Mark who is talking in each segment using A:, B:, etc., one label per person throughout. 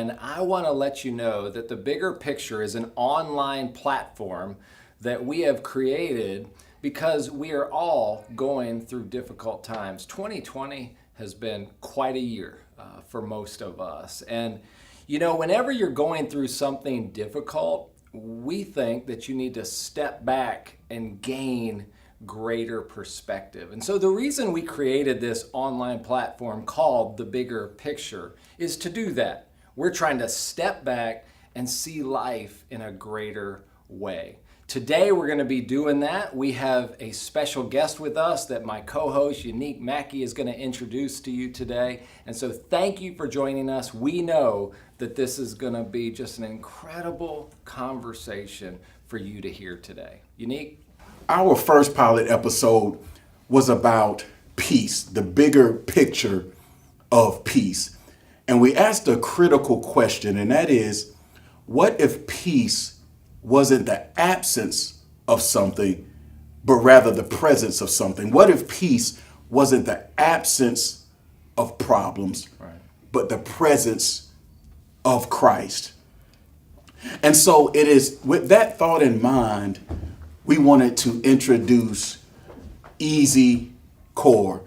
A: and I want to let you know that The Bigger Picture is an online platform that we have created because we are all going through difficult times. 2020 has been quite a year for most of us. And, you know, whenever you're going through something difficult, we think that you need to step back and gain greater perspective. And so the reason we created this online platform called The Bigger Picture is to do that. We're trying to step back and see life in a greater way. Today we're going to be doing that. We have a special guest with us that my co-host Unique Mackey is going to introduce to you today. And so thank you for joining us. We know that this is going to be just an incredible conversation for you to hear today. Unique?
B: Our first pilot episode was about peace, the bigger picture of peace. And we asked a critical question, and that is, what if peace wasn't the absence of something, but rather the presence of something? What if peace wasn't the absence of problems, but the presence of Christ? And so it is with that thought in mind, we wanted to introduce Easy Core.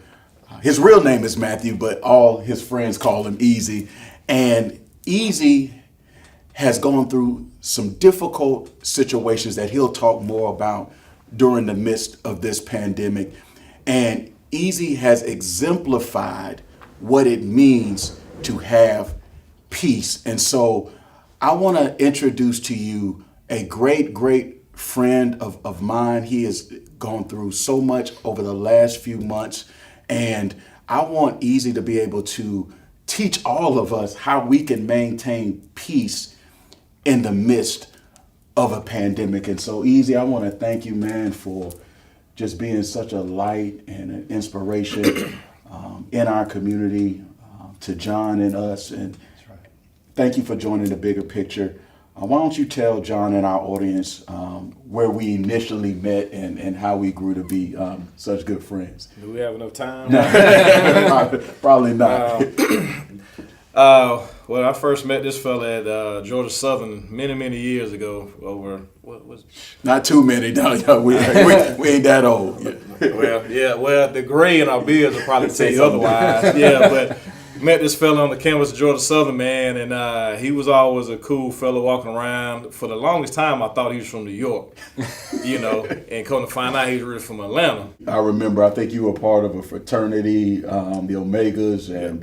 B: His real name is Matthew, but all his friends call him Easy. And Easy has gone through some difficult situations that he'll talk more about during the midst of this pandemic. And Easy has exemplified what it means to have peace. And so I want to introduce to you a great friend of mine. He has gone through so much over the last few months, and I want Easy to be able to teach all of us how we can maintain peace in the midst of a pandemic. And so Easy, I want to thank you, man, for just being such a light and an inspiration in our community, to John and us. And thank you for joining The Bigger Picture. Why don't you tell John and our audience where we initially met and how we grew to be such good friends?
C: Do we have enough time?
B: No, probably not.
C: Well, I first met this fella at Georgia Southern many years ago. What was it?
B: Not too many. No, we ain't that old.
C: Well, the gray in our beards will probably tell you otherwise. Yeah, but met this fella on the campus of Georgia Southern, man, and he was always a cool fella walking around. For the longest time, I thought he was from New York, and come to find out he's really from Atlanta.
B: I remember, I think you were part of a fraternity, the Omegas, and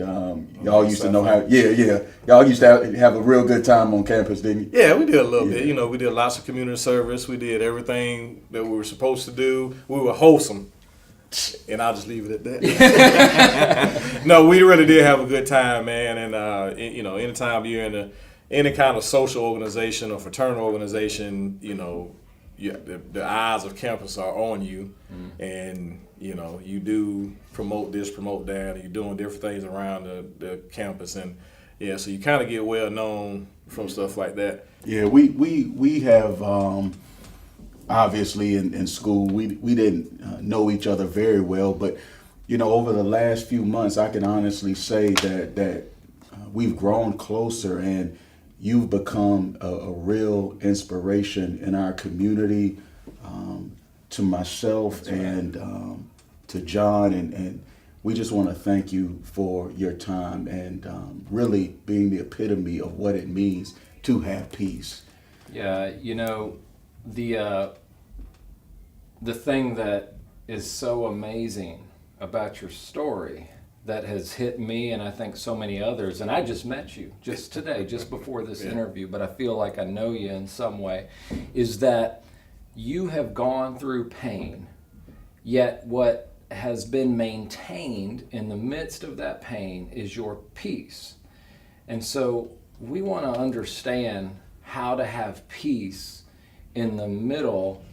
B: y'all used to know how, y'all used to have a real good time on campus, didn't you?
C: Yeah, we did a little bit. We did lots of community service. We did everything that we were supposed to do. We were wholesome. And I'll just leave it at that. No, we really did have a good time, man. And anytime you're in any kind of social organization or fraternal organization, the eyes of campus are on you, and you do promote this, promote that, and you're doing different things around the campus, and so you kind of get well known from stuff like that.
B: Yeah, we have. Obviously, in school, we didn't know each other very well, but over the last few months, I can honestly say that we've grown closer, and you've become a real inspiration in our community, to myself and to John, and we just want to thank you for your time and really being the epitome of what it means to have peace.
A: Yeah, the thing that is so amazing about your story that has hit me and I think so many others, and I just met you just today, just before this interview, but I feel like I know you in some way, is that you have gone through pain, yet what has been maintained in the midst of that pain is your peace. And so we want to understand how to have peace in the middle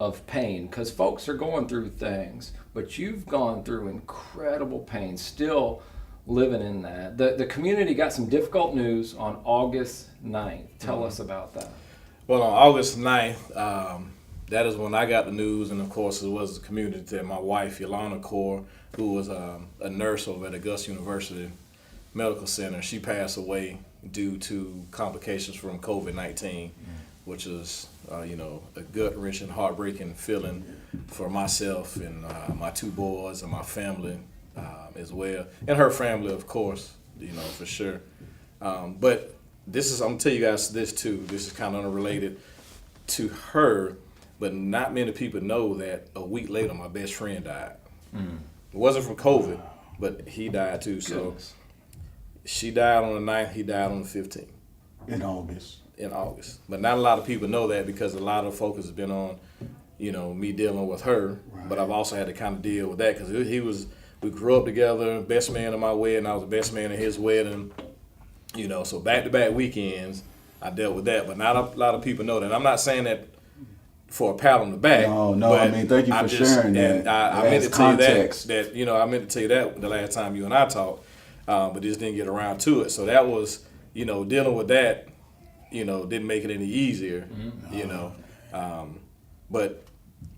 A: of pain, because folks are going through things, but you've gone through incredible pain, still living in that. The community got some difficult news on August 9th. Tell us about that.
C: Well, on August 9th, that is when I got the news, and of course it was the community that my wife, Yolanda Core, who was a nurse over at Augusta University Medical Center, she passed away due to complications from COVID-19, which is, a gut-wrenching, heartbreaking feeling for myself and my two boys and my family as well, and her family, of course, for sure. But I'm gonna tell you guys this too. This is kind of unrelated to her, but not many people know that a week later, my best friend died. It wasn't from COVID, but he died too. So she died on the 9th, he died on the 15th.
B: In August.
C: But not a lot of people know that because a lot of focus has been on, me dealing with her.
B: Right.
C: But I've also had to kind of deal with that because we grew up together, best man at my wedding, I was the best man at his wedding. So back-to-back weekends, I dealt with that. But not a lot of people know that. I'm not saying that for a pat on the back.
B: No, I mean, thank you for sharing that.
C: And I meant to tell you that, I meant to tell you that the last time you and I talked, but just didn't get around to it. So that was, dealing with that, didn't make it any easier, but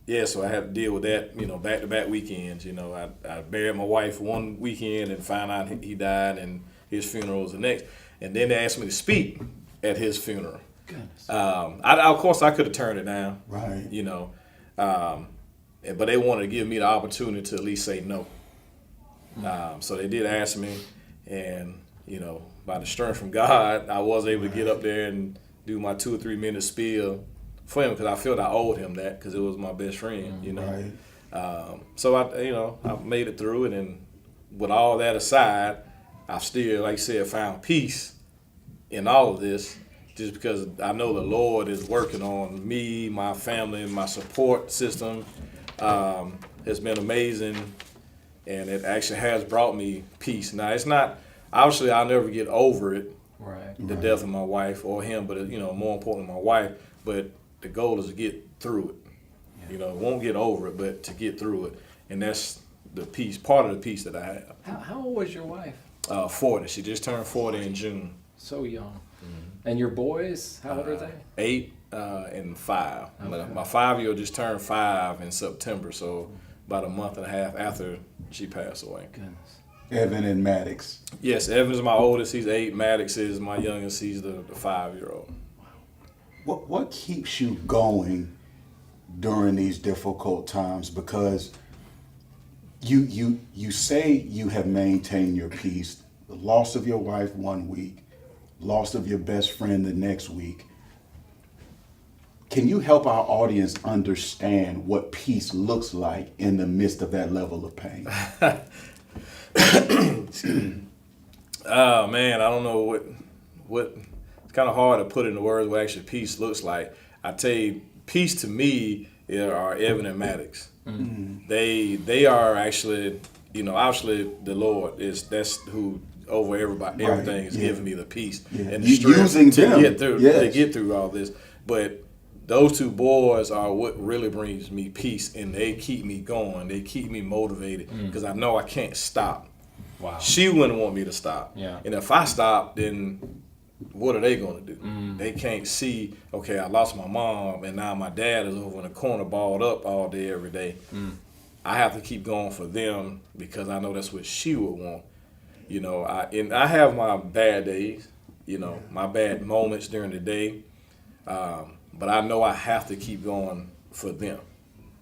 C: yeah, so I had to deal with that, back-to-back weekends. I buried my wife one weekend and found out he died, and his funeral was the next. And then they asked me to speak at his funeral.
A: Goodness.
C: Of course, I could have turned it down.
B: Right.
C: But they wanted to give me the opportunity to at least say no. So they did ask me, and by the strength from God, I was able to get up there and do my 2 or 3 minute spiel for him because I felt I owed him that because it was my best friend.
B: Right.
C: So I made it through it, and with all that aside, I've still, like I said, found peace in all of this. Just because I know the Lord is working on me, my family, my support system has been amazing, and it actually has brought me peace. Now, it's not, obviously I'll never get over it, the death of my wife or him, but more importantly, my wife, but the goal is to get through it. Won't get over it, but to get through it, and that's the peace, part of the peace that I have.
A: How old was your wife?
C: 40. She just turned 40 in June.
A: So young. And your boys, how old are they?
C: 8 and 5.
A: Okay.
C: My 5-year-old just turned 5 in September, so about a month and a half after she passed away.
A: Goodness.
B: Evan and Maddox.
C: Yes, Evan's my oldest. He's 8. Maddox is my youngest. He's the 5-year-old.
B: What keeps you going during these difficult times? Because you say you have maintained your peace. The loss of your wife 1 week, loss of your best friend the next week. Can you help our audience understand what peace looks like in the midst of that level of pain?
C: Oh man, I don't know what. It's kind of hard to put into words what actually peace looks like. I tell you, peace to me are Evan and Maddox. Mm-hmm. They are actually, obviously the Lord that's who over everybody, everything is giving me the peace and the strength to get through all this. But those two boys are what really brings me peace, and they keep me going. They keep me motivated because I know I can't stop.
A: Wow.
C: She wouldn't want me to stop.
A: Yeah.
C: And if I stop, then what are they going to do? They can't see, okay, I lost my mom, and now my dad is over in the corner balled up all day, every day. I have to keep going for them because I know that's what she would want. I have my bad days, my bad moments during the day, but I know I have to keep going for them.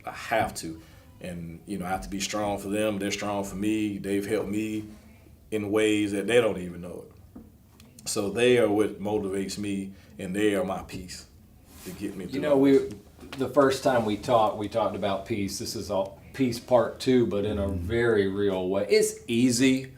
C: I have to. And, I have to be strong for them. They're strong for me. They've helped me in ways that they don't even know it. So they are what motivates me, and they are my peace to get me through.
A: The first time we talked about peace. This is all peace part 2, but in a very real way. It's easy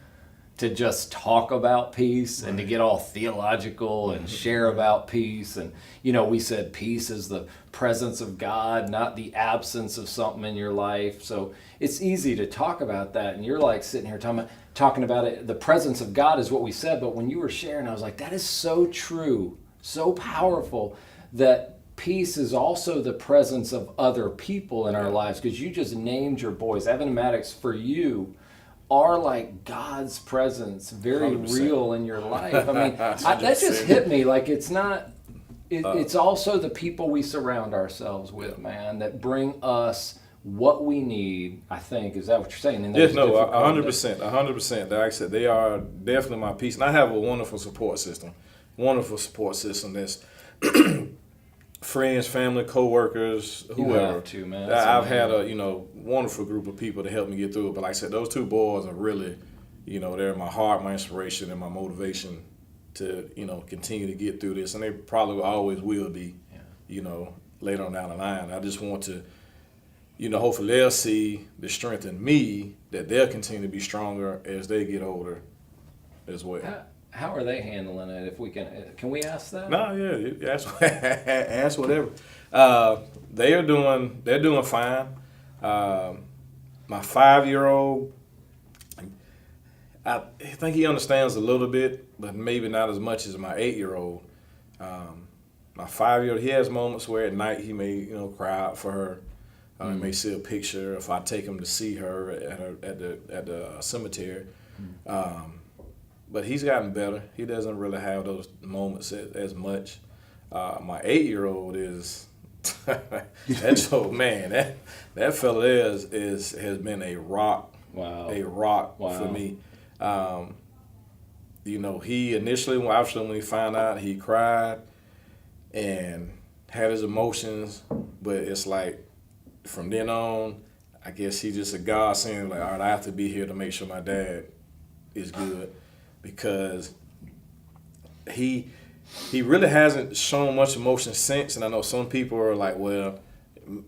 A: to just talk about peace and to get all theological and share about peace. And, we said peace is the presence of God, not the absence of something in your life. So it's easy to talk about that. And you're like sitting here talking about it. The presence of God is what we said. But when you were sharing, I was like, that is so true, so powerful, that peace is also the presence of other people in our lives. Because you just named your boys, Evan and Maddox, for you, are like God's presence, very
C: 100%.
A: Real in your life. I mean, that just hit me. Like, it's not, it's also the people we surround ourselves with, man, that bring us what we need, I think. Is that what you're saying?
C: Yes, no, 100%. Like I said, they are definitely my peace. And I have a wonderful support system. wonderful support system. That's friends, family, co-workers,
A: You
C: whoever.
A: have to, man.
C: I've had a wonderful group of people to help me get through it. But like I said, those two boys are really, they're my heart, my inspiration, and my motivation to continue to get through this. And they probably always will be, later on down the line. I just want to, hopefully they'll see the strength in me that they'll continue to be stronger as they get older as well.
A: How are they handling it? If we can we ask that?
C: No, yeah, ask whatever. They're doing fine. My 5-year-old, I think he understands a little bit, but maybe not as much as my 8-year-old. My 5-year-old, he has moments where at night he may cry out for her. He may see a picture if I take him to see her at the cemetery. But he's gotten better. He doesn't really have those moments as much. My 8-year-old is that joke, man. That fella has been a rock.
A: Wow.
C: A rock
A: Wow.
C: for me. He initially, when he found out, he cried and had his emotions, but it's like from then on, I guess he's just a God saying like, all right, I have to be here to make sure my dad is good, because he really hasn't shown much emotion since. And I know some people are like, well,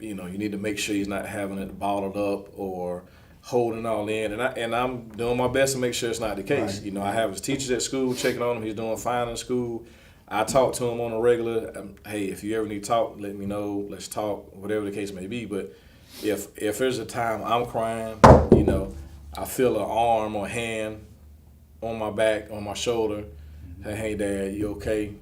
C: you need to make sure he's not having it bottled up or holding all in. And I'm doing my best to make sure it's not the case.
B: Right.
C: I have his teachers at school checking on him. He's doing fine in school. I talk to him on a regular. Hey, if you ever need to talk, let me know. Let's talk, whatever the case may be. But if there's a time I'm crying, I feel an arm or hand on my back, on my shoulder. Hey, Dad, you okay?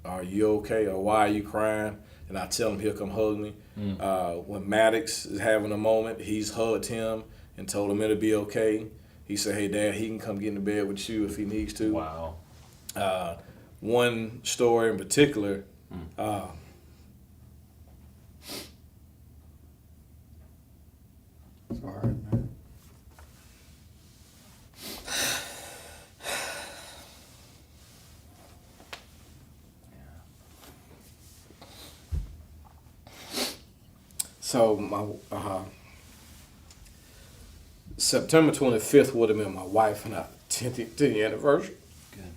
C: Are you okay? Or why are you crying? And I tell him he'll come hug me. When Maddox is having a moment, he's hugged him and told him it'll be okay. He said, hey, Dad, he can come get into bed with you if he needs to.
A: Wow.
C: One story in particular,
B: Sorry, man.
C: so my September 25th would have been my wife and I 10th anniversary.
A: Goodness.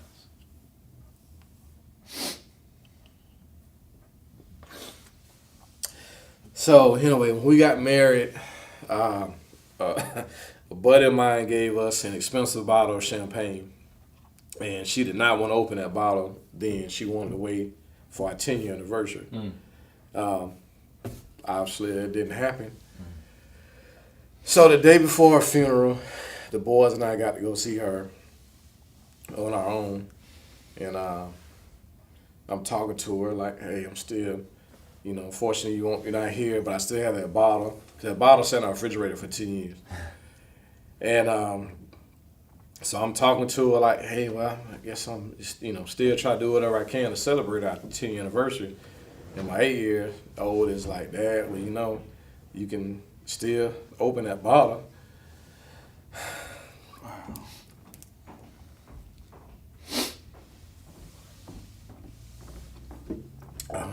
C: So anyway, when we got married, a buddy of mine gave us an expensive bottle of champagne, and she did not want to open that bottle. Then she wanted to wait for our 10-year anniversary. Obviously, that didn't happen. So the day before her funeral, the boys and I got to go see her on our own, and I'm talking to her like, "Hey, I'm still, unfortunately you're not here, but I still have that bottle. That bottle sat in our refrigerator for 10 years." And so I'm talking to her like, "Hey, well, I guess I'm just, still trying to do whatever I can to celebrate our 10-year anniversary." And my 8-year-old is like, "Dad, well, you can still open that bottle."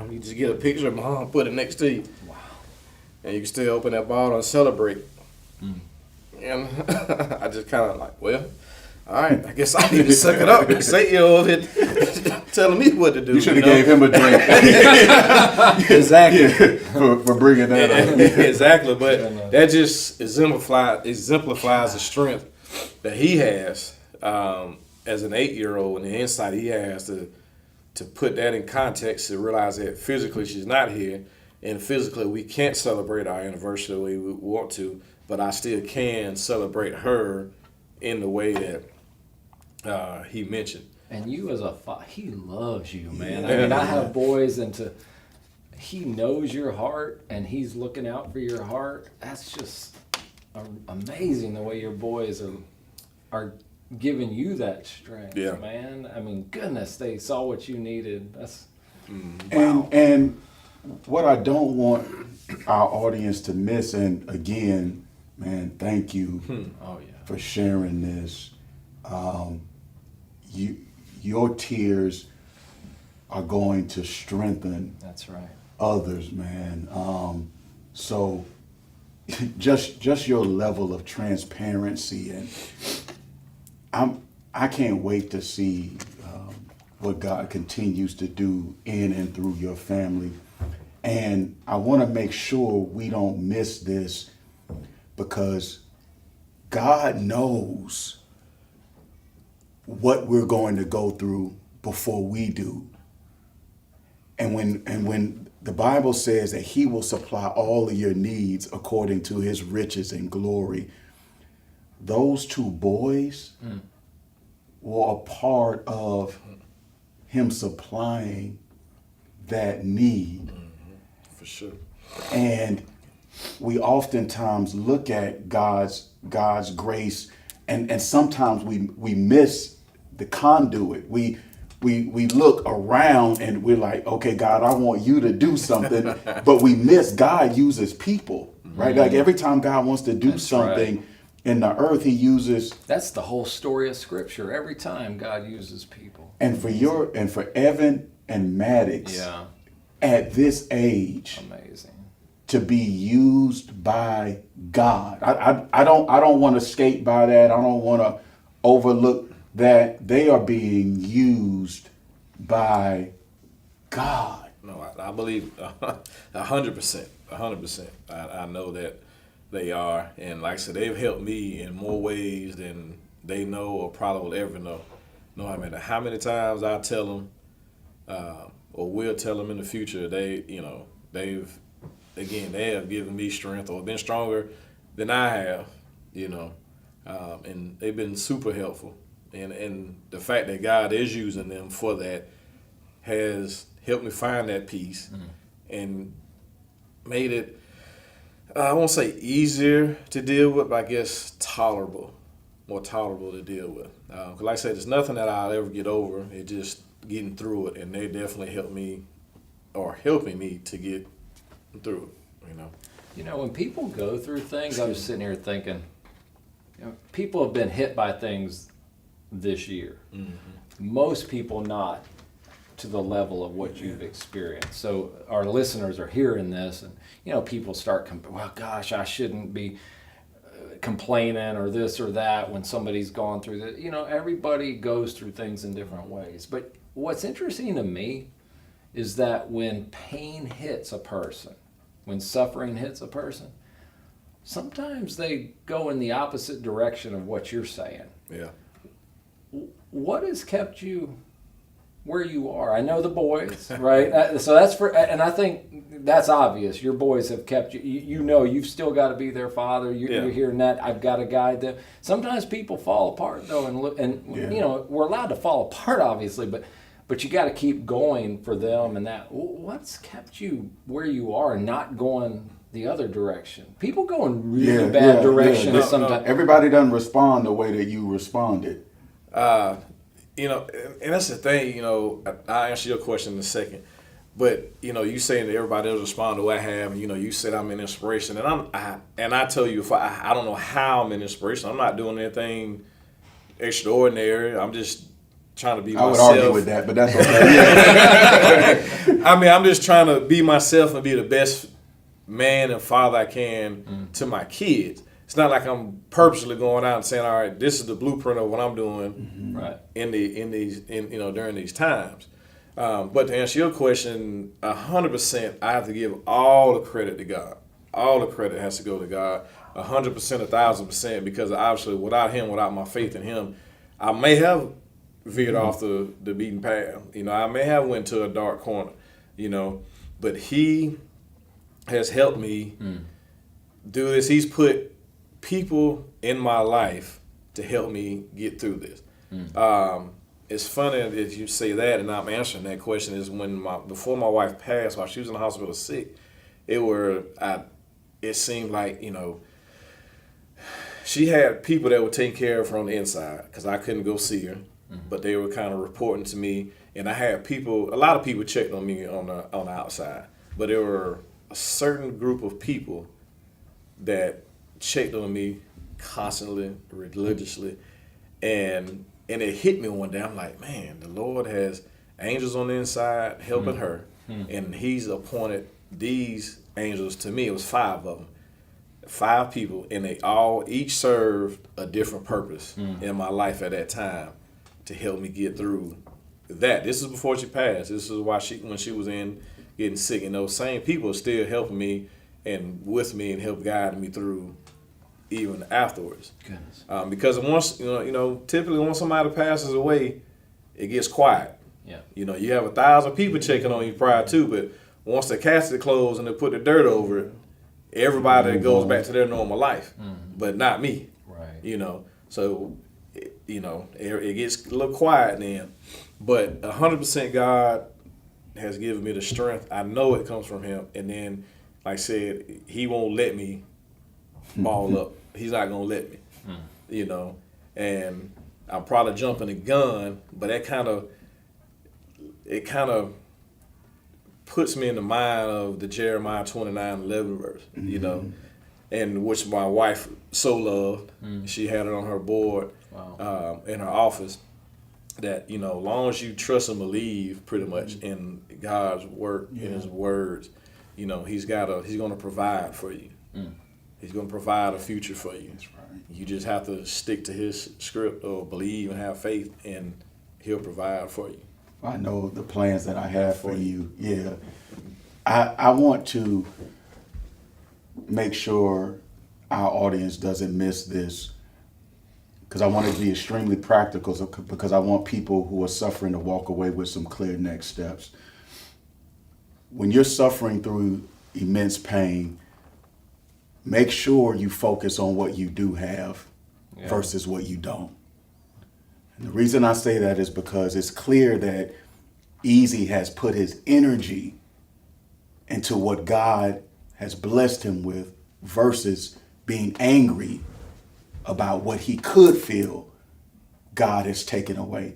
C: You just get a picture of Mom, put it next to you.
A: Wow.
C: And you can still open that bottle and celebrate. And I just kind of like, well, all right, I guess I need to suck it up. This 8-year-old telling me what to do.
B: You should have gave him a drink.
C: Exactly.
B: for bringing that up.
C: Exactly, but that just exemplifies the strength that he has as an 8-year-old, and the insight he has to put that in context, to realize that physically she's not here, and physically we can't celebrate our anniversary the way we want to, but I still can celebrate her in the way that he mentioned.
A: And you as a he loves you, man. I mean, I have boys, and he knows your heart, and he's looking out for your heart. That's just amazing the way your boys are giving you that strength,
C: Yeah.
A: man. I mean, goodness, they saw what you needed. That's
B: And what I don't want our audience to miss, and again, man, thank you
A: oh yeah.
B: for sharing this. Your tears are going to strengthen
A: That's right.
B: others, man. So just your level of transparency, and I can't wait to see what God continues to do in and through your family. And I want to make sure we don't miss this, because God knows what we're going to go through before we do. And when the Bible says that he will supply all of your needs according to his riches and glory, those two boys were a part of him supplying that need.
C: For sure.
B: And we oftentimes look at God's grace, and sometimes we miss the conduit. We look around and we're like, okay, God, I want you to do something, but we miss God uses people, right? Like every time God wants to do
A: That's
B: something
A: right.
B: in the earth, he uses.
A: That's the whole story of Scripture. Every time God uses people.
B: And for Evan and Maddox,
A: Yeah.
B: at this age,
A: Amazing.
B: to be used by God. I don't want to skate by that. I don't want to overlook that. They are being used by God.
C: No, I believe 100%. 100%. I know that they are. And like I said, they've helped me in more ways than they know or probably will ever know. No matter how many times I tell them, or will tell them in the future, they have given me strength or been stronger than I have, and they've been super helpful. And the fact that God is using them for that has helped me find that peace and made it, I won't say easier to deal with, but I guess more tolerable to deal with. 'Cause like I said, there's nothing that I'll ever get over. It's just getting through it, and they definitely helping me to get through it.
A: When people go through things, I was sitting here thinking, people have been hit by things this year. Most people not to the level of what you've experienced. So our listeners are hearing this, and people start, well, gosh, I shouldn't be complaining or this or that when somebody's gone through that. Everybody goes through things in different ways. But what's interesting to me is that when pain hits a person, when suffering hits a person, sometimes they go in the opposite direction of what you're saying.
C: Yeah.
A: What has kept you where you are? I know the boys, right? So that's and I think that's obvious. Your boys have kept you. You've still got to be their father. You're hearing that. I've got to guide them. Sometimes people fall apart though, and we're allowed to fall apart, obviously, but you got to keep going for them. And that, what's kept you where you are and not going the other direction? People go in really bad directions sometimes.
B: Everybody doesn't respond the way that you responded.
C: And that's the thing, I'll answer your question in a second. But, you saying that everybody else respond the way I have, and, you said I'm an inspiration. And I tell you, if I don't know how I'm an inspiration. I'm not doing anything extraordinary. I'm just trying to be myself.
B: I would argue with that, but that's okay.
C: I'm just trying to be myself and be the best man and father I can to my kids. It's not like I'm purposely going out and saying, all right, this is the blueprint of what I'm doing
A: right
C: during these times. But to answer your question, 100%, I have to give all the credit to God. All the credit has to go to God, 100%, 1,000%, because obviously without Him, without my faith in Him, I may have veered off the beaten path. I may have went to a dark corner, but He has helped me do this. He's put people in my life to help me get through this. It's funny that you say that, and I'm answering that question. Is before my wife passed, while she was in the hospital sick, it seemed like she had people that would take care of her on the inside because I couldn't go see her, but they were kind of reporting to me, and I had a lot of people checked on me on the outside, but there were a certain group of people that checked on me constantly, religiously, and it hit me one day. I'm like, man, the Lord has, angels on the inside helping her, and he's appointed these angels to me. It was 5 of them, 5 people, and they all each served a different purpose in my life at that time to help me get through that. This is before she passed. This is why when she was in getting sick, and those same people are still helping me and with me and help guide me through even afterwards.
A: Goodness.
C: Because once typically when somebody passes away, it gets quiet.
A: Yeah.
C: You have 1,000 people checking on you prior to, but once the casket closed and they put the dirt over it, everybody goes back to their normal life, but not me.
A: Right.
C: So it gets a little quiet then, but 100% God has given me the strength. I know it comes from Him, and then, like I said, He won't let me ball up. He's not gonna let me, And I'm probably jumping the gun, but it kind of puts me in the mind of the Jeremiah 29:11 verse, and which my wife so loved. She had it on her board, in her office. That as long as you trust and believe, pretty much in God's work, in His words, He's gonna provide for you. He's gonna provide a future for you.
B: That's right.
C: You just have to stick to His script or believe and have faith, and He'll provide for you.
B: I know the plans that I have for you. Yeah. I want to make sure our audience doesn't miss this, because I want to be extremely practical, because I want people who are suffering to walk away with some clear next steps. When you're suffering through immense pain, make sure you focus on what you do have versus what you don't. And the reason I say that is because it's clear that Easy has put his energy into what God has blessed him with versus being angry about what he could feel God has taken away.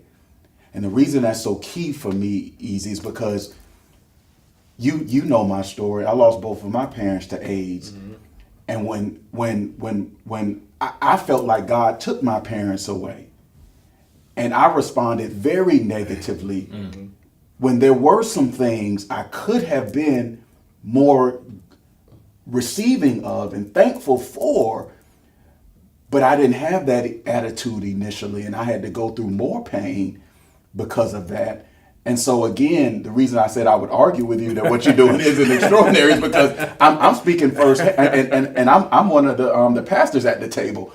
B: And the reason that's so key for me, Easy, is because you know my story. I lost both of my parents to AIDS. And when I felt like God took my parents away, and I responded very negatively, when there were some things I could have been more receiving of and thankful for, but I didn't have that attitude initially, and I had to go through more pain because of that. And so again, the reason I said I would argue with you that what you're doing isn't extraordinary is because I'm speaking first, and I'm one of the pastors at the table.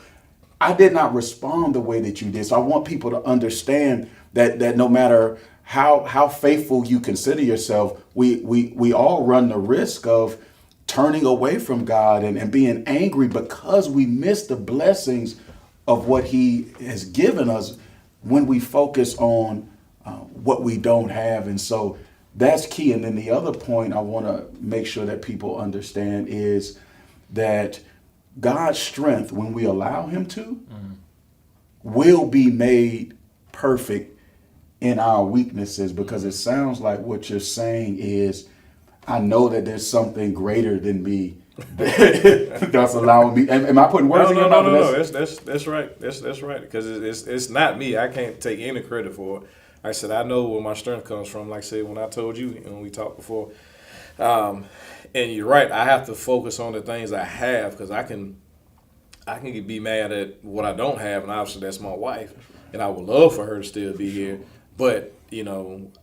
B: I did not respond the way that you did. So I want people to understand that no matter how faithful you consider yourself, we all run the risk of turning away from God and being angry because we miss the blessings of what He has given us when we focus on what we don't have. And so that's key. And then the other point I want to make sure that people understand is that God's strength, when we allow Him to, will be made perfect in our weaknesses, because it sounds like what you're saying is, I know that there's something greater than me that's allowing me. Am I putting words in your mouth?
C: No. That's right. That's right. Because it's not me. I can't take any credit for it. Like I said, I know where my strength comes from. Like I said, when I told you when we talked before, and you're right. I have to focus on the things I have, because I can be mad at what I don't have, and obviously that's my wife, and I would love for her to still be here. But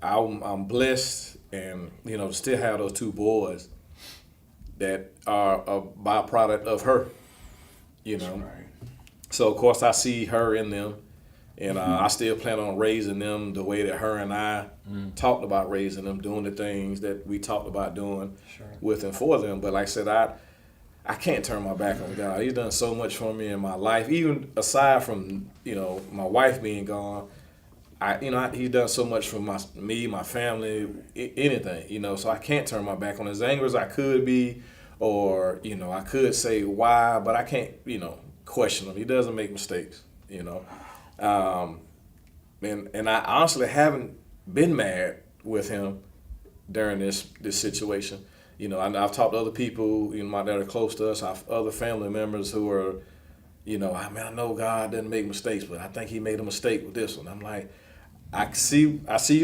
C: I'm blessed, and still have those 2 boys that are a byproduct of her.
B: Right.
C: So of course I see her in them, and I still plan on raising them the way that her and I talked about raising them, doing the things that we talked about doing with and for them. But like I said, I can't turn my back on God. He's done so much for me in my life, even aside from my wife being gone. He's done so much for me, my family, anything, so I can't turn my back on him. As angry as I could be, or, I could say why, but I can't, question him. He doesn't make mistakes, and I honestly haven't been mad with him during this situation. I've talked to other people, that are close to us, other family members who are, I know God doesn't make mistakes, but I think He made a mistake with this one. I'm like, I see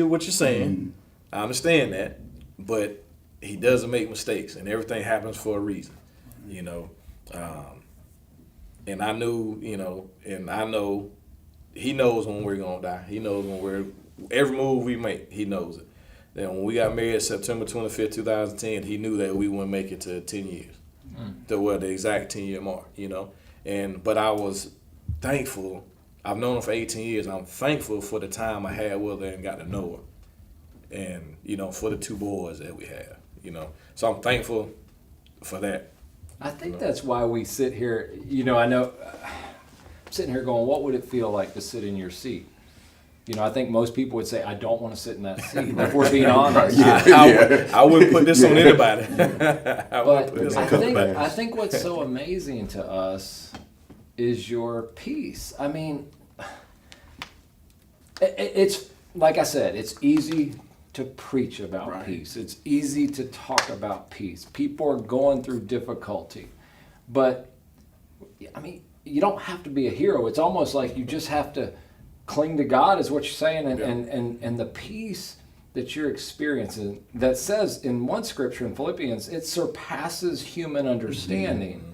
C: what you're saying. I understand that, but he doesn't make mistakes, and everything happens for a reason, you know. And I knew, you know, and I know he knows when we're gonna die. He knows when every move we make, he knows it. Then when we got married September 25th, 2010, he knew that we wouldn't make it to 10 years, the exact 10-year mark, you know. But I was thankful. I've known her for 18 years. I'm thankful for the time I had with her and got to know her, and you know, for the 2 boys that we have, you know. So I'm thankful for that.
A: I think that's why we sit here. You know, I know I'm sitting here going, what would it feel like to sit in your seat? You know, I think most people would say, I don't want to sit in that seat. If we're being honest.
C: I wouldn't put this on anybody.
A: But I think what's so amazing to us is your peace. I mean, it's like I said, it's easy to preach about peace. It's easy to talk about peace. People are going through difficulty. But, I mean, you don't have to be a hero. It's almost like you just have to cling to God, is what you're saying. And the peace that you're experiencing, that says in one scripture in Philippians, it surpasses human understanding. Mm-hmm.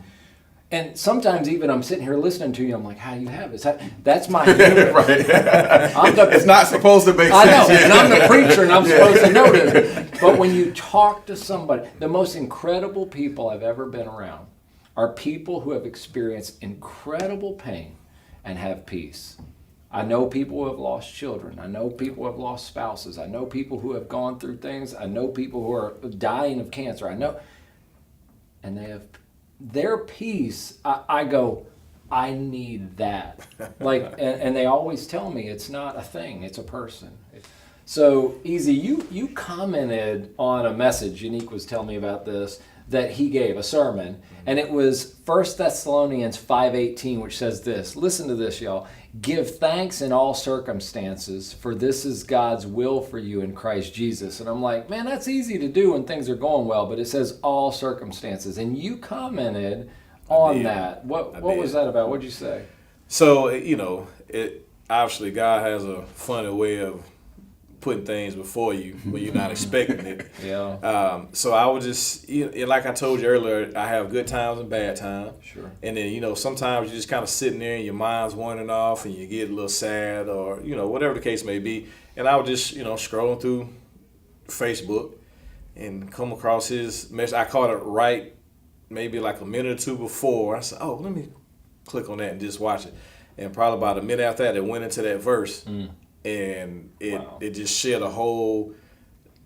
A: And sometimes even I'm sitting here listening to you, I'm like, how do you have it? That's my human.
B: It's not supposed to make sense.
A: I know, and I'm the preacher and I'm supposed to know this. But when you talk to somebody, the most incredible people I've ever been around are people who have experienced incredible pain and have peace. I know people who have lost children. I know people who have lost spouses. I know people who have gone through things. I know people who are dying of cancer. And they have their peace. I go, I need that. And they always tell me it's not a thing, it's a person. So, Easy, you commented on a message, Unique was telling me about this, that he gave, a sermon, and it was 1 Thessalonians 5:18, which says this. Listen to this, y'all. Give thanks in all circumstances, for this is God's will for you in Christ Jesus. And I'm like, man, that's easy to do when things are going well, but it says all circumstances. And you commented on that. What was that about? What'd you say?
C: So, you know, obviously God has a funny way of putting things before you when you're not expecting it.
A: Yeah.
C: So I would just, like I told you earlier, I have good times and bad times.
A: Sure.
C: And then, you know, sometimes you're just kind of sitting there and your mind's wandering off and you get a little sad or, you know, whatever the case may be. And I would just, you know, scrolling through Facebook and come across his message. I caught it right maybe like a minute or two before. I said, oh, let me click on that and just watch it. And probably about a minute after that, it went into that verse. And it just shed a whole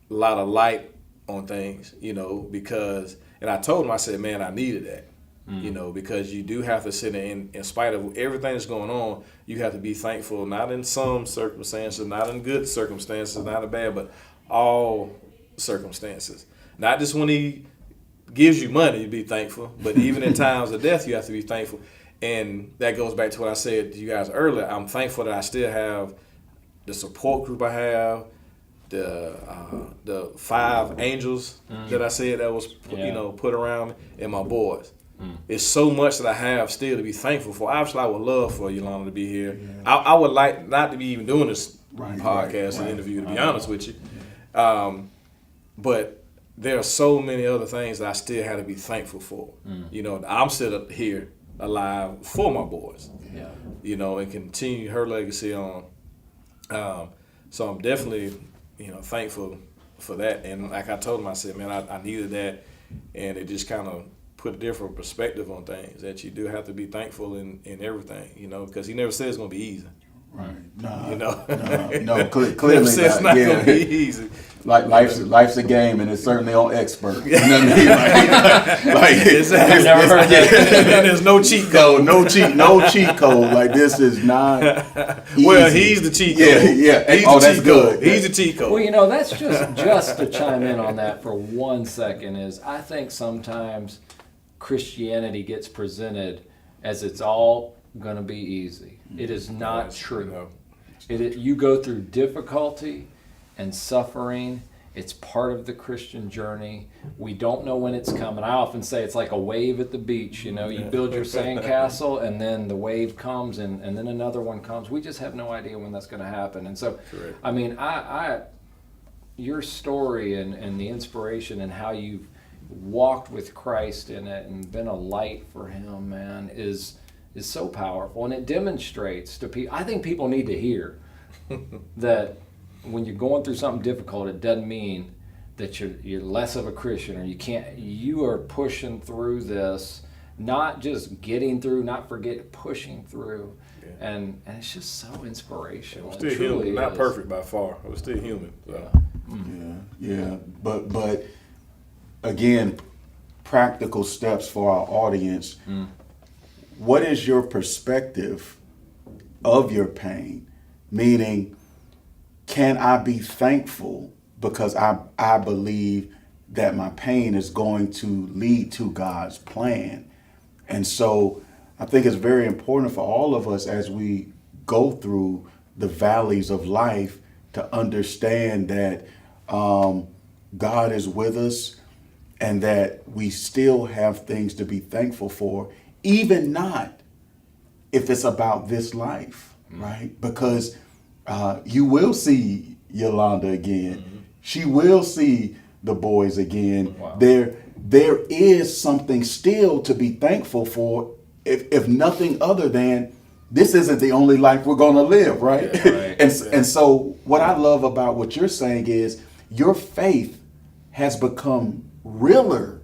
C: lot of light on things, you know, because, and I told him, I said, man, I needed that, you know, because you do have to sit in spite of everything that's going on, you have to be thankful, not in some circumstances, not in good circumstances, not in bad, but all circumstances. Not just when he gives you money, you be thankful, but even in times of death, you have to be thankful. And that goes back to what I said to you guys earlier. I'm thankful that I still have the support group I have, the 5 angels that I said that was you know, put around me, and my boys. It's so much that I have still to be thankful for. Obviously, I would love for Yolanda to be here. Yeah. I would like not to be even doing this podcast and interview, to be honest with you. But there are so many other things that I still have to be thankful for. You know, I'm still up here alive for my boys. Yeah. You know, and continue her legacy on. So I'm definitely, you know, thankful for that. And like I told him, I said, man, I needed that. And it just kind of put a different perspective on things, that you do have to be thankful in everything, you know, because he never said it's going to be easy.
B: Right. No.
C: You know?
B: No, clearly
C: it's not going to be easy.
B: Like life's a game, and it's certainly on expert. You know what I mean?
C: I've never heard that. There's no cheat code.
B: No cheat code. Like, this is not easy.
C: Well, he's the cheat code.
B: Yeah.
C: That's good. He's the cheat code.
A: Well, you know, that's just to chime in on that for 1 second is I think sometimes Christianity gets presented as it's all going to be easy. It is not true. You go through difficulty and suffering, It's part of the Christian journey. We don't know when it's coming. I often say it's like a wave at the beach. You build your sandcastle, and then the wave comes, and then another one comes. We just have no idea when that's going to happen. And so,
C: Correct.
A: I mean, your story and the inspiration and how you've walked with Christ in it and been a light for Him, man, is so powerful, and it demonstrates to people. I think people need to hear that when you're going through something difficult, it doesn't mean that you're less of a Christian, or you are pushing through this, not just getting through, not pushing through. Yeah. And it's just so inspirational.
C: We're still human, not perfect by far. We're still human. So.
B: Yeah. But again, practical steps for our audience. What is your perspective of your pain? Meaning, can I be thankful because I believe that my pain is going to lead to God's plan? And so I think it's very important for all of us as we go through the valleys of life to understand that God is with us and that we still have things to be thankful for, even not if it's about this life, right? Because you will see Yolanda again. Mm-hmm. She will see the boys again.
A: Wow.
B: There is something still to be thankful for, if nothing other than this isn't the only life we're going to live, right?
A: Yeah, right.
B: And so what I love about what you're saying is your faith has become realer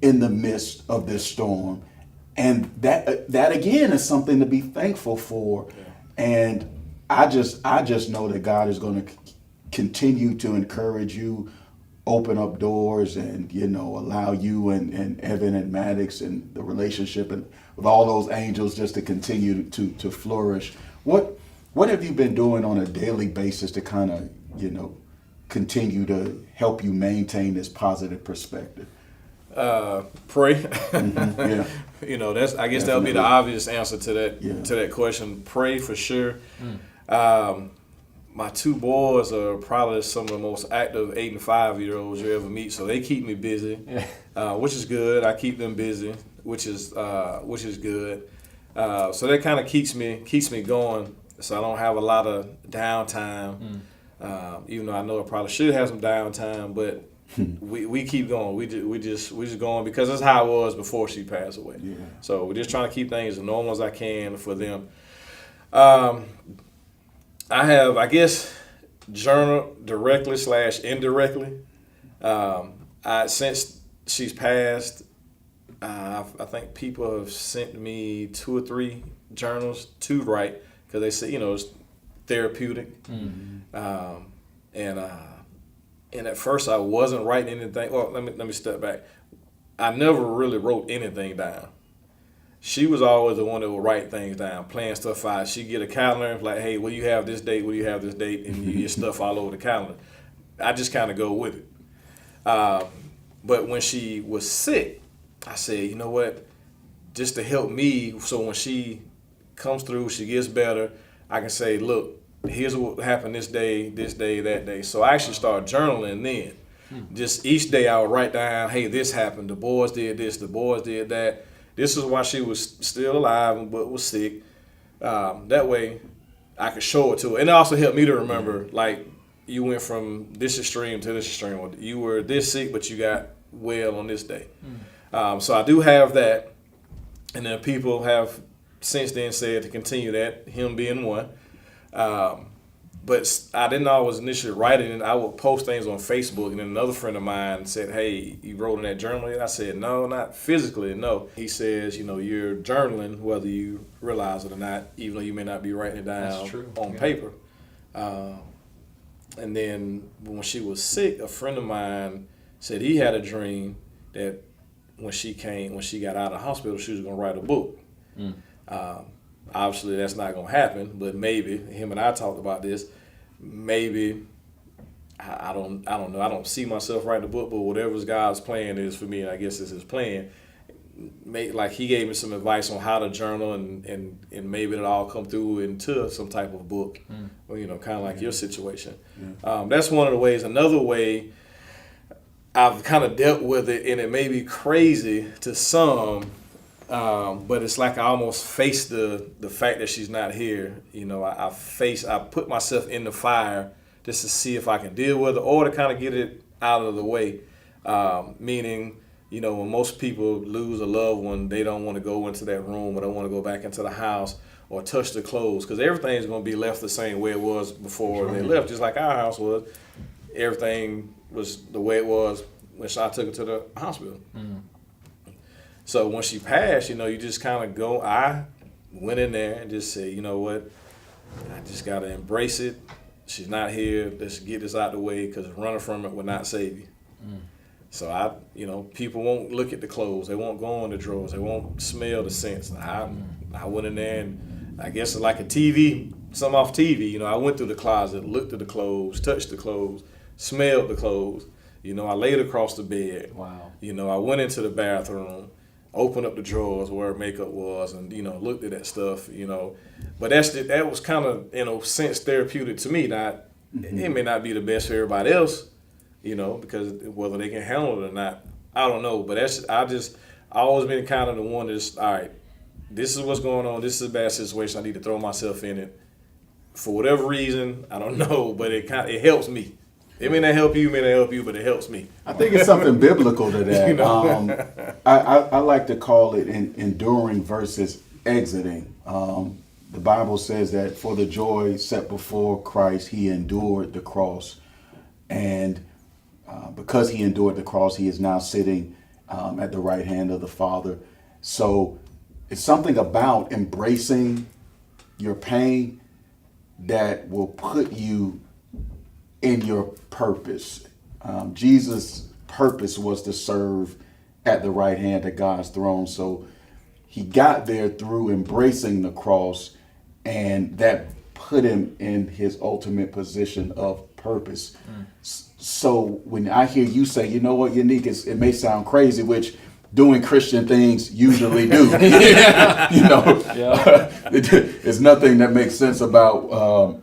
B: in the midst of this storm. And that again is something to be thankful for. Yeah. And I just know that God is going to continue to encourage you, open up doors, and allow you and Evan and Maddox and the relationship and with all those angels just to continue to flourish. What have you been doing on a daily basis to kind of continue to help you maintain this positive perspective?
C: Pray.
B: Mm-hmm. Yeah.
C: That's I guess that would be the obvious answer to that question. Pray for sure. My two boys are probably some of the most active 8 and 5-year-olds you ever meet, so they keep me busy, which is good. I keep them busy, which is good. So that kind of keeps me going, so I don't have a lot of downtime. Even though I know I probably should have some downtime, but we keep going. We just going because that's how it was before she passed away. Yeah. So we're just trying to keep things as normal as I can for them. I have, I guess, journaled directly / indirectly. Since she's passed, I think people have sent me 2 or 3 journals to write because they say it's therapeutic. Mm-hmm. And at first I wasn't writing anything. Well, let me step back. I never really wrote anything down. She was always the one that would write things down, plan stuff out. She'd get a calendar, like, hey, will you have this date? Will you have this date? And you get stuff all over the calendar. I just kind of go with it. But when she was sick, I said, you know what? Just to help me, so when she comes through, she gets better, I can say, look, here's what happened this day, that day. So I actually started journaling then. Just each day I would write down, hey, this happened. The boys did this. The boys did that. This is why she was still alive but was sick. That way I could show it to her. And it also helped me to remember, like, you went from this extreme to this extreme. Or you were this sick, but you got well on this day. So I do have that. And then people have since then said to continue that, him being one. But I didn't always initially write it, and I would post things on Facebook, and then another friend of mine said, hey, you wrote in that journal? And I said, no, not physically, no. He says, you're journaling whether you realize it or not, even though you may not be writing it down on paper. And then when she was sick, a friend of mine said he had a dream that when she got out of the hospital, she was going to write a book. Obviously, that's not going to happen, but maybe, him and I talked about this, maybe, I don't know, I don't see myself writing a book, but whatever God's plan is for me, I guess it's his plan. Like, he gave me some advice on how to journal, and maybe it'll all come through into some type of book, or, kind of like your situation. That's one of the ways. Another way, I've kind of dealt with it, and it may be crazy to some, but it's like I almost face the fact that she's not here. You know, I put myself in the fire just to see if I can deal with it or to kind of get it out of the way. Meaning, you know, when most people lose a loved one, they don't want to go into that room or don't want to go back into the house or touch the clothes, because everything's going to be left the same way it was before they left, just like our house was. Everything was the way it was when I took her to the hospital. So when she passed, you know, you just kind of go. I went in there and just said, you know what, I just got to embrace it. She's not here. Let's get this out the way, because running from it will not save you. So people won't look at the clothes. They won't go in the drawers. They won't smell the scents. I went in there, and I guess it's like a TV, something off TV. You know, I went through the closet, looked at the clothes, touched the clothes, smelled the clothes. You know, I laid across the bed.
A: Wow.
C: You know, I went into the bathroom, opened up the drawers where makeup was, and, you know, looked at that stuff, you know. But that was kind of, in a sense, therapeutic to me. It may not be the best for everybody else, you know, because whether they can handle it or not, I don't know. But I always been kind of the one that's, all right, this is what's going on. This is a bad situation. I need to throw myself in it. For whatever reason, I don't know, but it helps me. It may not help you, but it helps me.
B: I think it's something biblical to that.
C: You know?
B: I like to call it enduring versus exiting. The Bible says that for the joy set before Christ, he endured the cross. And because he endured the cross, he is now sitting at the right hand of the Father. So it's something about embracing your pain that will put you in your purpose. Jesus' purpose was to serve at the right hand of God's throne. So he got there through embracing the cross, and that put him in his ultimate position of purpose. So when I hear you say, you know what, Unique, it may sound crazy, which doing Christian things usually do. You know, it's nothing that makes sense about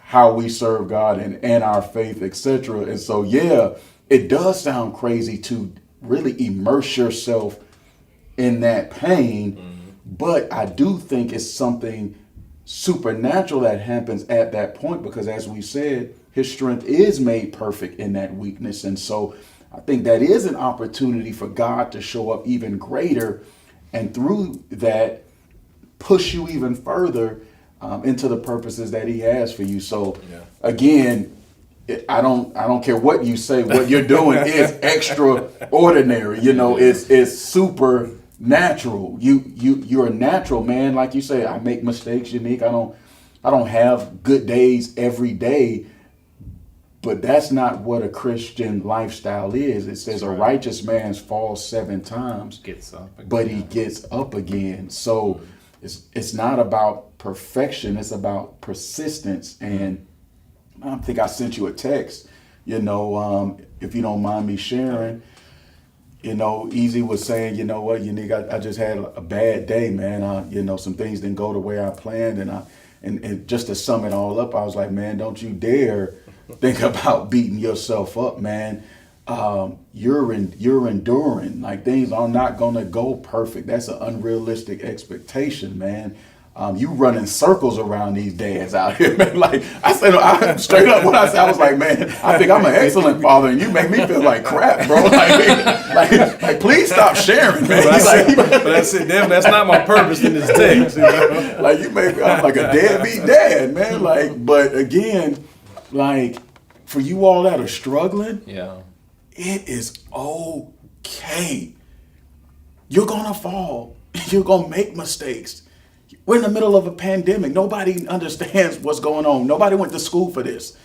B: how we serve God and our faith, etc. And so, it does sound crazy to really immerse yourself in that pain, but I do think it's something supernatural that happens at that point, because as we said, his strength is made perfect in that weakness. And so I think that is an opportunity for God to show up even greater, and through that push you even further into the purposes that he has for you. So again, I don't care what you say, what you're doing is extraordinary. You know, it's supernatural. You're a natural man. Like you say, I make mistakes, Unique. I don't have good days every day, but that's not what a Christian lifestyle is. It says a righteous man falls 7 times,
A: Gets up again.
B: but he gets up again. So it's not about perfection. It's about persistence. And I think I sent you a text, you know, if you don't mind me sharing. You know, Easy was saying, you know what, Unique, I just had a bad day, man. You know, some things didn't go the way I planned. And just to sum it all up, I was like, man, don't you dare think about beating yourself up, man. You're enduring. Like, things are not going to go perfect. That's an unrealistic expectation, man. You running circles around these dads out here, man. Like I said, straight up what I said, I was like, man, I think I'm an excellent father, and you make me feel like crap, bro. Like please stop sharing, man.
C: But that's it. That's not my purpose in this text. You know?
B: Like you make me, I'm like a deadbeat dad, man. Like, but again, like for you all that are struggling, it is okay. You're gonna fall. You're gonna make mistakes. We're in the middle of a pandemic. Nobody understands what's going on. Nobody went to school for this.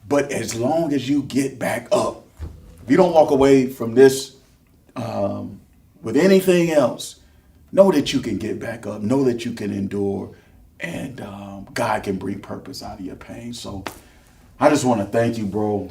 B: But as long as you get back up, if you don't walk away from this with anything else, know that you can get back up. Know that you can endure. And God can bring purpose out of your pain. So I just want to thank you, bro.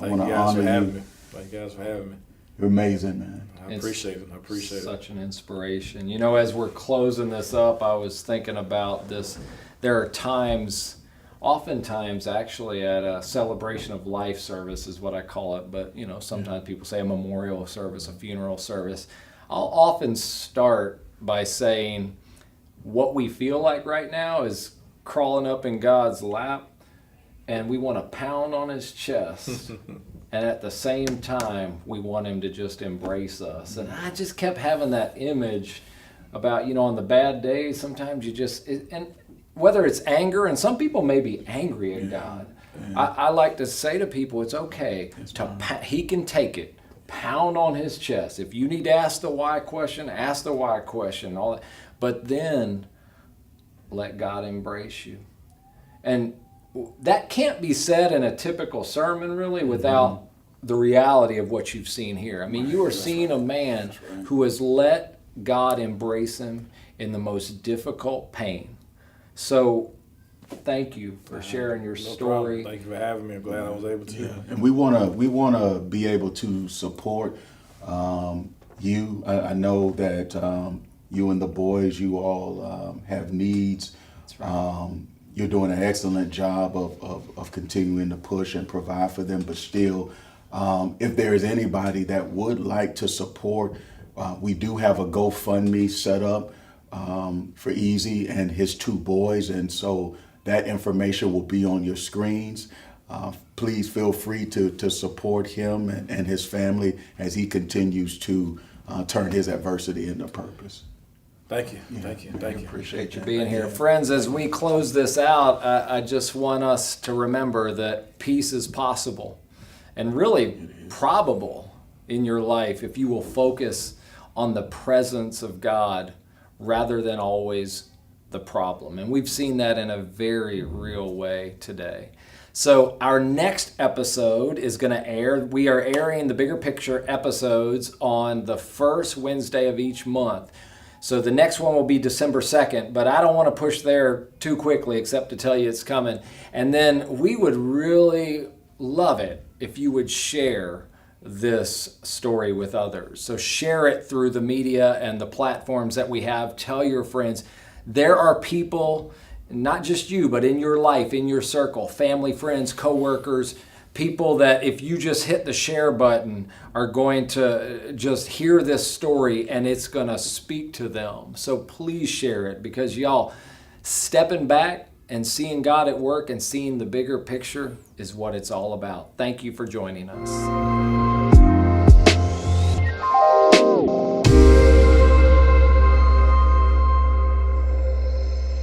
C: Thank you guys for having me. Thank you guys for having me.
B: You're amazing, man.
C: I appreciate it.
A: Such an inspiration. You know, as we're closing this up, I was thinking about this. There are times oftentimes actually at a celebration of life service is what I call it, but sometimes people say a memorial service, a funeral service. I'll often start by saying what we feel like right now is crawling up in God's lap, and we want to pound on his chest. And at the same time, we want him to just embrace us. And I just kept having that image about, on the bad days, sometimes you just, and whether it's anger, and some people may be angry at God. I like to say to people, it's okay. He can take it. Pound on his chest. If you need to ask the why question, ask the why question. All that. But then let God embrace you. And that can't be said in a typical sermon, really, without the reality of what you've seen here. I mean, you are seeing a man who has let God embrace him in the most difficult pain. So thank you for sharing your story.
C: Problem. Thank you for having me. I'm glad I was able to.
B: Yeah. And we wanna be able to support you. I know that you and the boys, you all have needs.
A: That's right.
B: You're doing an excellent job of continuing to push and provide for them, but still, if there is anybody that would like to support, we do have a GoFundMe set up for Easy and his two boys, and so that information will be on your screens. Please feel free to support him and his family as he continues to turn his adversity into purpose.
C: Thank you. Thank you.
A: Appreciate you being here. Friends, as we close this out, I just want us to remember that peace is possible and really probable in your life if you will focus on the presence of God rather than always the problem. And we've seen that in a very real way today. So our next episode is going to air. We are airing the Bigger Picture episodes on the first Wednesday of each month. So the next one will be December 2nd, but I don't want to push there too quickly except to tell you it's coming. And then we would really love it if you would share this story with others. So share it through the media and the platforms that we have. Tell your friends. There are people, not just you, but in your life, in your circle, family, friends, coworkers, people that if you just hit the share button are going to just hear this story and it's going to speak to them. So please share it, because y'all, stepping back and seeing God at work and seeing the bigger picture is what it's all about. Thank you for joining us.